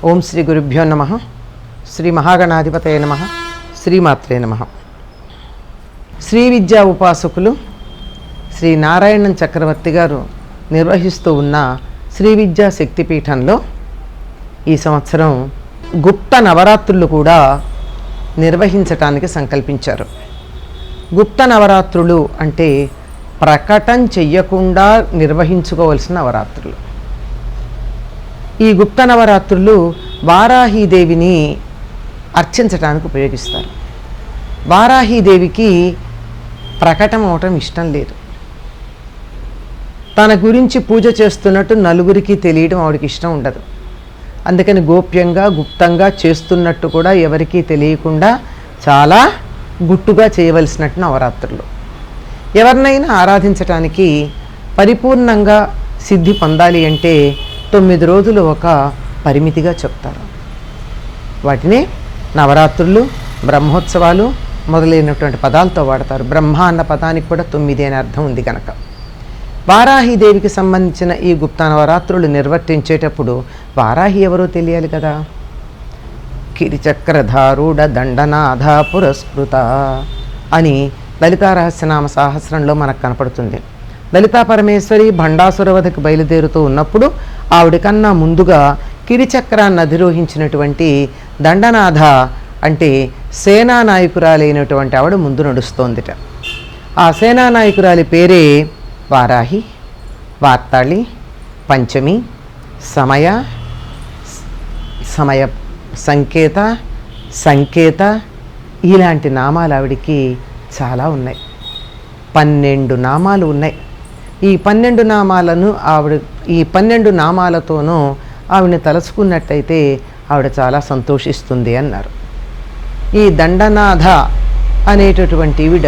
ఓం శ్రీ గురుభ్యో నమః. శ్రీ మహాగణాధిపతయ నమః. శ్రీమాత్రే నమః. శ్రీ విద్యా ఉపాసకులు శ్రీ నారాయణన్ చక్రవర్తి గారు నిర్వహిస్తూ ఉన్న శ్రీ విద్యా శక్తిపీఠంలో ఈ సంవత్సరం గుప్త నవరాత్రులు కూడా నిర్వహించటానికి సంకల్పించారు. గుప్త నవరాత్రులు అంటే ప్రకటన చెయ్యకుండా నిర్వహించుకోవలసిన నవరాత్రులు. ఈ గుప్త నవరాత్రులు వారాహీదేవిని అర్చించడానికి ఉపయోగిస్తారు. వారాహీదేవికి ప్రకటన అవటం ఇష్టం లేదు. తన గురించి పూజ చేస్తున్నట్టు నలుగురికి తెలియడం ఆవిడకి ఇష్టం ఉండదు. అందుకని గోప్యంగా గుప్తంగా చేస్తున్నట్టు కూడా ఎవరికీ తెలియకుండా చాలా గుట్టుగా చేయవలసినట్టు నవరాత్రులు. ఎవరినైనా ఆరాధించటానికి పరిపూర్ణంగా సిద్ధి పొందాలి అంటే 9 రోజులు ఒక పరిమితిగా చెప్తారు. వాటిని నవరాత్రులు, బ్రహ్మోత్సవాలు మొదలైనటువంటి పదాలతో వాడతారు. బ్రహ్మ అన్న పదానికి కూడా 9 అనే అర్థం ఉంది కనుక. వారాహీదేవికి సంబంధించిన ఈ గుప్త నవరాత్రులు నిర్వర్తించేటప్పుడు వారాహి ఎవరో తెలియాలి కదా. కిరిచక్రధారూఢ దండనాథ పురస్కృత అని లలితా రహస్యనామ సహస్రంలో మనకు కనపడుతుంది. లలితా పరమేశ్వరి భండాసురవధకు బయలుదేరుతూ ఉన్నప్పుడు ఆవిడకన్నా ముందుగా కిరిచక్రాన్ని అధిరోహించినటువంటి దండనాథ అంటే సేనానాయకురాలైనటువంటి ఆవిడ ముందు నడుస్తోందిట. ఆ సేనానాయకురాలి పేరే వారాహి, వార్తాళి, పంచమి, సమయ సంకేత, సంకేత ఇలాంటి నామాలు ఆవిడికి చాలా ఉన్నాయి. 12 నామాలు ఉన్నాయి. ఈ 12 నామాలను ఈ 12 నామాలతోనూ ఆవిడని తలుచుకున్నట్టయితే ఆవిడ చాలా సంతోషిస్తుంది అన్నారు. ఈ దండనాథ అనేటటువంటి ఈవిడ